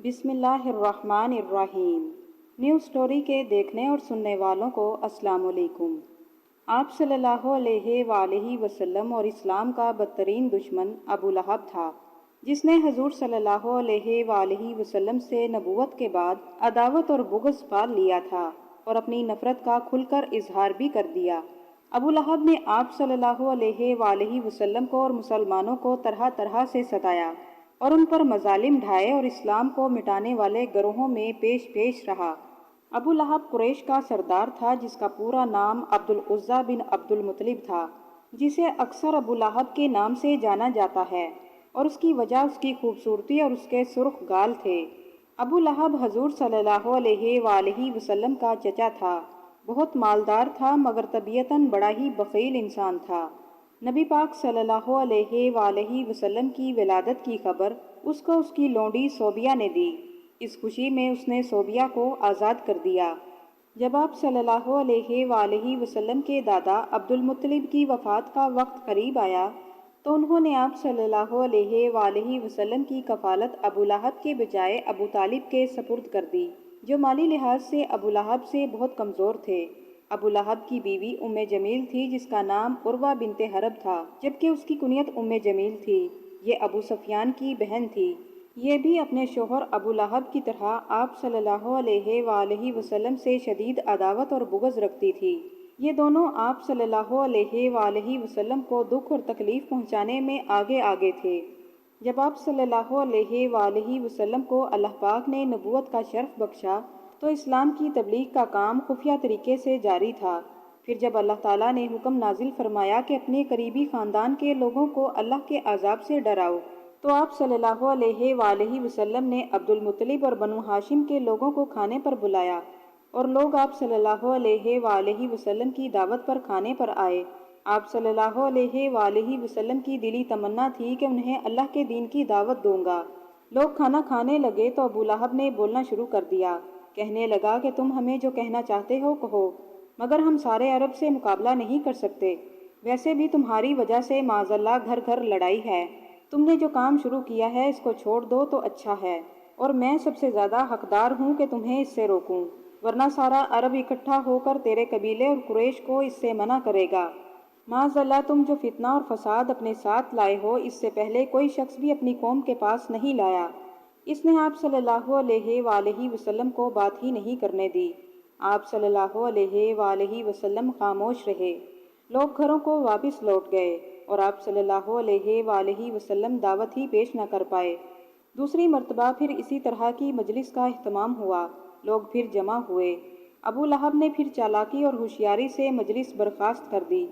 بسم اللہ الرحمن الرحیم۔ نیو سٹوری کے دیکھنے اور سننے والوں کو السلام علیکم۔ آپ صلی اللہ علیہ وآلہ وسلم اور اسلام کا بدترین دشمن ابو لہب تھا، جس نے حضور صلی اللہ علیہ وآلہ وسلم سے نبوت کے بعد عداوت اور بغض پال لیا تھا اور اپنی نفرت کا کھل کر اظہار بھی کر دیا۔ ابو لہب نے آپ صلی اللہ علیہ وآلہ وسلم کو اور مسلمانوں کو طرح طرح سے ستایا اور ان پر مظالم ڈھائے اور اسلام کو مٹانے والے گروہوں میں پیش پیش رہا۔ ابو لہب قریش کا سردار تھا، جس کا پورا نام عبد العزیٰ بن عبد المطلب تھا، جسے اکثر ابو لہب کے نام سے جانا جاتا ہے، اور اس کی وجہ اس کی خوبصورتی اور اس کے سرخ گال تھے۔ ابو لہب حضور صلی اللہ علیہ وآلہ وسلم کا چچا تھا، بہت مالدار تھا مگر طبیعتاً بڑا ہی بخیل انسان تھا۔ نبی پاک صلی اللہ علیہ وآلہ وسلم کی ولادت کی خبر اس کو اس کی لونڈی صوبیہ نے دی۔ اس خوشی میں اس نے صوبیہ کو آزاد کر دیا۔ جب آپ صلی اللہ علیہ وآلہ وسلم کے دادا عبد المطلب کی وفات کا وقت قریب آیا تو انہوں نے آپ صلی اللہ علیہ وآلہ وسلم کی کفالت ابو لہب کے بجائے ابو طالب کے سپرد کر دی، جو مالی لحاظ سے ابو لہب سے بہت کمزور تھے۔ ابو لہب کی بیوی ام جمیل تھی، جس کا نام عروہ بنت حرب تھا، جبکہ اس کی کنیت ام جمیل تھی۔ یہ ابو سفیان کی بہن تھی۔ یہ بھی اپنے شوہر ابو لہب کی طرح آپ صلی اللہ علیہ وآلہ وسلم سے شدید عداوت اور بغض رکھتی تھی۔ یہ دونوں آپ صلی اللہ علیہ وآلہ وسلم کو دکھ اور تکلیف پہنچانے میں آگے آگے تھے۔ جب آپ صلی اللہ علیہ وآلہ وسلم کو اللہ پاک نے نبوت کا شرف بخشا تو اسلام کی تبلیغ کا کام خفیہ طریقے سے جاری تھا۔ پھر جب اللہ تعالیٰ نے حکم نازل فرمایا کہ اپنے قریبی خاندان کے لوگوں کو اللہ کے عذاب سے ڈراؤ، تو آپ صلی اللہ علیہ وآلہ وسلم نے عبد المطلب اور بنو ہاشم کے لوگوں کو کھانے پر بلایا، اور لوگ آپ صلی اللہ علیہ وآلہ وسلم کی دعوت پر کھانے پر آئے۔ آپ صلی اللہ علیہ وآلہ وسلم کی دلی تمنا تھی کہ انہیں اللہ کے دین کی دعوت دوں گا۔ لوگ کھانا کھانے لگے تو ابو لہب نے بولنا شروع کر دیا۔ کہنے لگا کہ تم ہمیں جو کہنا چاہتے ہو کہو، مگر ہم سارے عرب سے مقابلہ نہیں کر سکتے۔ ویسے بھی تمہاری وجہ سے معاذ اللہ گھر گھر لڑائی ہے۔ تم نے جو کام شروع کیا ہے اس کو چھوڑ دو تو اچھا ہے، اور میں سب سے زیادہ حقدار ہوں کہ تمہیں اس سے روکوں، ورنہ سارا عرب اکٹھا ہو کر تیرے قبیلے اور قریش کو اس سے منع کرے گا۔ معاذ اللہ تم جو فتنہ اور فساد اپنے ساتھ لائے ہو، اس سے پہلے کوئی شخص بھی اپنی قوم کے پاس نہیں لایا۔ اس نے آپ صلی اللہ علیہ وآلہ وسلم کو بات ہی نہیں کرنے دی۔ آپ صلی اللہ علیہ وآلہ وسلم خاموش رہے۔ لوگ گھروں کو واپس لوٹ گئے اور آپ صلی اللہ علیہ وآلہ وسلم دعوت ہی پیش نہ کر پائے۔ دوسری مرتبہ پھر اسی طرح کی مجلس کا اہتمام ہوا۔ لوگ پھر جمع ہوئے۔ ابو لہب نے پھر چالاکی اور ہوشیاری سے مجلس برخاست کر دی۔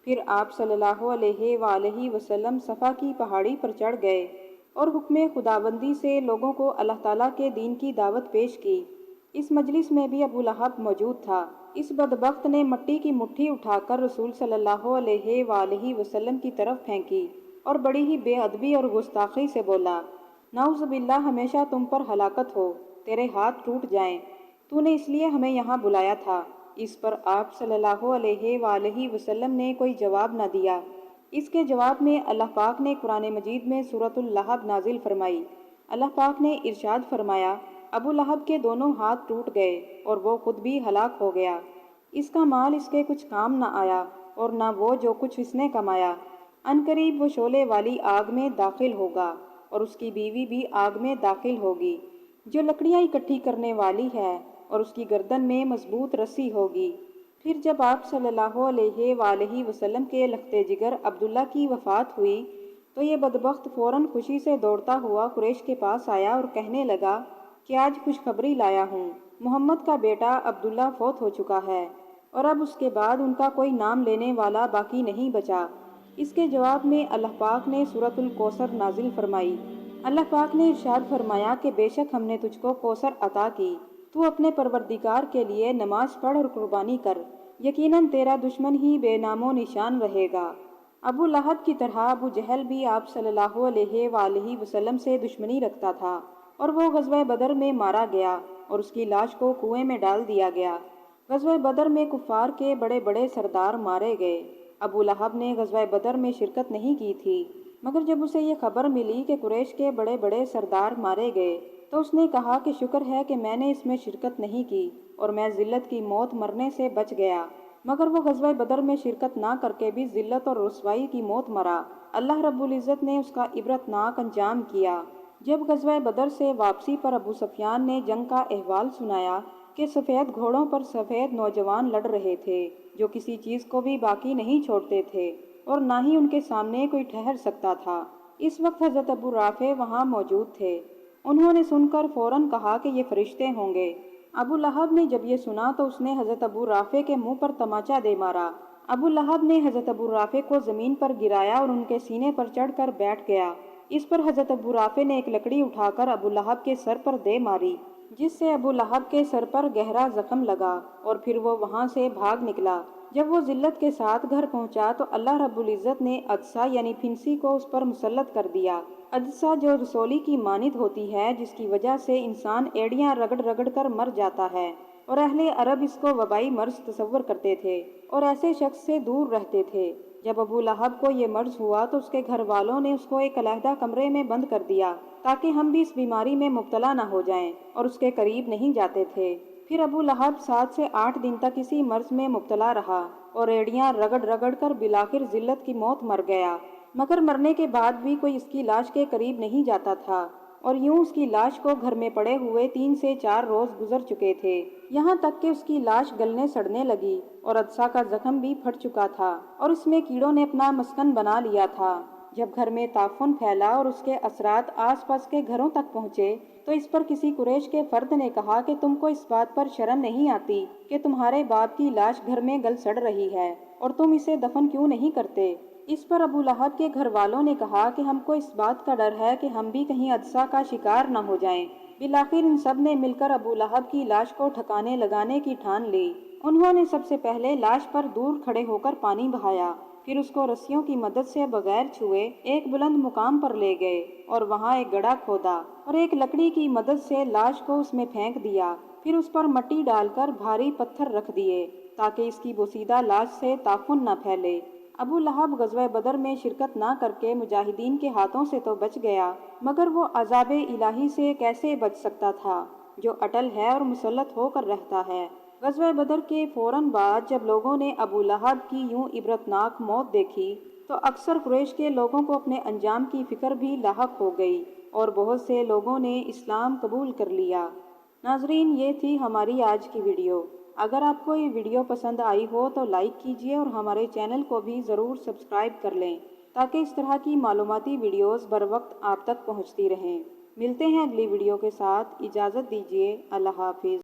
پھر آپ صلی اللہ علیہ وآلہ وسلم صفا کی پہاڑی پر چڑھ گئے اور حکم خداوندی سے لوگوں کو اللہ تعالیٰ کے دین کی دعوت پیش کی۔ اس مجلس میں بھی ابو لہب موجود تھا۔ اس بدبخت نے مٹی کی مٹھی اٹھا کر رسول صلی اللہ علیہ وآلہ وسلم کی طرف پھینکی اور بڑی ہی بے ادبی اور گستاخی سے بولا، نعوذ باللہ، ہمیشہ تم پر ہلاکت ہو، تیرے ہاتھ ٹوٹ جائیں، تو نے اس لیے ہمیں یہاں بلایا تھا۔ اس پر آپ صلی اللہ علیہ وآلہ وسلم نے کوئی جواب نہ دیا۔ اس کے جواب میں اللہ پاک نے قرآن مجید میں سورۃ اللہب نازل فرمائی۔ اللہ پاک نے ارشاد فرمایا، ابو لہب کے دونوں ہاتھ ٹوٹ گئے اور وہ خود بھی ہلاک ہو گیا۔ اس کا مال اس کے کچھ کام نہ آیا اور نہ وہ جو کچھ اس نے کمایا۔ عنقریب وہ شعلے والی آگ میں داخل ہوگا اور اس کی بیوی بھی آگ میں داخل ہوگی، جو لکڑیاں اکٹھی کرنے والی ہے، اور اس کی گردن میں مضبوط رسی ہوگی۔ پھر جب آپ صلی اللہ علیہ وآلہ وسلم کے لخت جگر عبداللہ کی وفات ہوئی تو یہ بدبخت فوراً خوشی سے دوڑتا ہوا قریش کے پاس آیا اور کہنے لگا کہ آج خوشخبری لایا ہوں، محمد کا بیٹا عبداللہ فوت ہو چکا ہے، اور اب اس کے بعد ان کا کوئی نام لینے والا باقی نہیں بچا۔ اس کے جواب میں اللہ پاک نے سورۃ الکوثر نازل فرمائی۔ اللہ پاک نے ارشاد فرمایا کہ بے شک ہم نے تجھ کو کوثر عطا کی، تو اپنے پروردگار کے لیے نماز پڑھ اور قربانی کر، یقیناً تیرا دشمن ہی بے نام و نشان رہے گا۔ ابو لہب کی طرح ابو جہل بھی آپ صلی اللہ علیہ وآلہ وسلم سے دشمنی رکھتا تھا، اور وہ غزوہ بدر میں مارا گیا اور اس کی لاش کو کنویں میں ڈال دیا گیا۔ غزوہ بدر میں کفار کے بڑے بڑے سردار مارے گئے۔ ابو لہب نے غزوہ بدر میں شرکت نہیں کی تھی، مگر جب اسے یہ خبر ملی کہ قریش کے بڑے بڑے سردار مارے گئے تو اس نے کہا کہ شکر ہے کہ میں نے اس میں شرکت نہیں کی اور میں ذلت کی موت مرنے سے بچ گیا۔ مگر وہ غزوہ بدر میں شرکت نہ کر کے بھی ذلت اور رسوائی کی موت مرا۔ اللہ رب العزت نے اس کا عبرتناک انجام کیا۔ جب غزوہ بدر سے واپسی پر ابو سفیان نے جنگ کا احوال سنایا کہ سفید گھوڑوں پر سفید نوجوان لڑ رہے تھے جو کسی چیز کو بھی باقی نہیں چھوڑتے تھے اور نہ ہی ان کے سامنے کوئی ٹھہر سکتا تھا، اس وقت حضرت ابو رافع وہاں موجود تھے۔ انہوں نے سن کر فوراً کہا کہ یہ فرشتے ہوں گے۔ ابو لہب نے جب یہ سنا تو اس نے حضرت ابو رافع کے منہ پر تماچا دے مارا۔ ابو لہب نے حضرت ابو رافع کو زمین پر گرایا اور ان کے سینے پر چڑھ کر بیٹھ گیا۔ اس پر حضرت ابو رافع نے ایک لکڑی اٹھا کر ابو لہب کے سر پر دے ماری، جس سے ابو لہب کے سر پر گہرا زخم لگا اور پھر وہ وہاں سے بھاگ نکلا۔ جب وہ ذلت کے ساتھ گھر پہنچا تو اللہ رب العزت نے عدسہ یعنی پھنسی کو اس پر مسلط کر دیا۔ عدسہ جو رسولی کی مانند ہوتی ہے جس کی وجہ سے انسان ایڑیاں رگڑ رگڑ کر مر جاتا ہے، اور اہل عرب اس کو وبائی مرض تصور کرتے تھے اور ایسے شخص سے دور رہتے تھے۔ جب ابو لہب کو یہ مرض ہوا تو اس کے گھر والوں نے اس کو ایک علیحدہ کمرے میں بند کر دیا تاکہ ہم بھی اس بیماری میں مبتلا نہ ہو جائیں، اور اس کے قریب نہیں جاتے تھے۔ پھر ابو لہب 7 سے 8 دن تک اسی مرض میں مبتلا رہا اور ایڑیاں رگڑ رگڑ کر بالآخر ذلت کی موت مر گیا۔ مگر مرنے کے بعد بھی کوئی اس کی لاش کے قریب نہیں جاتا تھا، اور یوں اس کی لاش کو گھر میں پڑے ہوئے 3 سے 4 روز گزر چکے تھے، یہاں تک کہ اس کی لاش گلنے سڑنے لگی اور عدسہ کا زخم بھی پھٹ چکا تھا اور اس میں کیڑوں نے اپنا مسکن بنا لیا تھا۔ جب گھر میں تعفن پھیلا اور اس کے اثرات آس پاس کے گھروں تک پہنچے تو اس پر کسی قریش کے فرد نے کہا کہ تم کو اس بات پر شرم نہیں آتی کہ تمہارے باپ کی لاش گھر میں گل سڑ رہی ہے اور تم اسے دفن کیوں نہیں کرتے؟ اس پر ابو لہب کے گھر والوں نے کہا کہ ہم کو اس بات کا ڈر ہے کہ ہم بھی کہیں عدسہ کا شکار نہ ہو جائیں۔ بالآخر ان سب نے مل کر ابو لہب کی لاش کو ٹھکانے لگانے کی ٹھان لی۔ انہوں نے سب سے پہلے لاش پر دور کھڑے ہو کر پانی بہایا، پھر اس کو رسیوں کی مدد سے بغیر چھوئے ایک بلند مقام پر لے گئے اور وہاں ایک گڑھا کھودا اور ایک لکڑی کی مدد سے لاش کو اس میں پھینک دیا، پھر اس پر مٹی ڈال کر بھاری پتھر رکھ دیے تاکہ اس کی بوسیدہ لاش سے تعفن نہ پھیلے۔ ابو لہب غزوہ بدر میں شرکت نہ کر کے مجاہدین کے ہاتھوں سے تو بچ گیا، مگر وہ عذاب الہی سے کیسے بچ سکتا تھا جو اٹل ہے اور مسلط ہو کر رہتا ہے۔ غزوہ بدر کے فوراً بعد جب لوگوں نے ابو لہب کی یوں عبرتناک موت دیکھی تو اکثر قریش کے لوگوں کو اپنے انجام کی فکر بھی لاحق ہو گئی اور بہت سے لوگوں نے اسلام قبول کر لیا۔ ناظرین، یہ تھی ہماری آج کی ویڈیو۔ اگر آپ کو یہ ویڈیو پسند آئی ہو تو لائک کیجیے اور ہمارے چینل کو بھی ضرور سبسکرائب کر لیں تاکہ اس طرح کی معلوماتی ویڈیوز بر وقت آپ تک پہنچتی رہیں۔ ملتے ہیں اگلی ویڈیو کے ساتھ، اجازت دیجیے، اللہ حافظ۔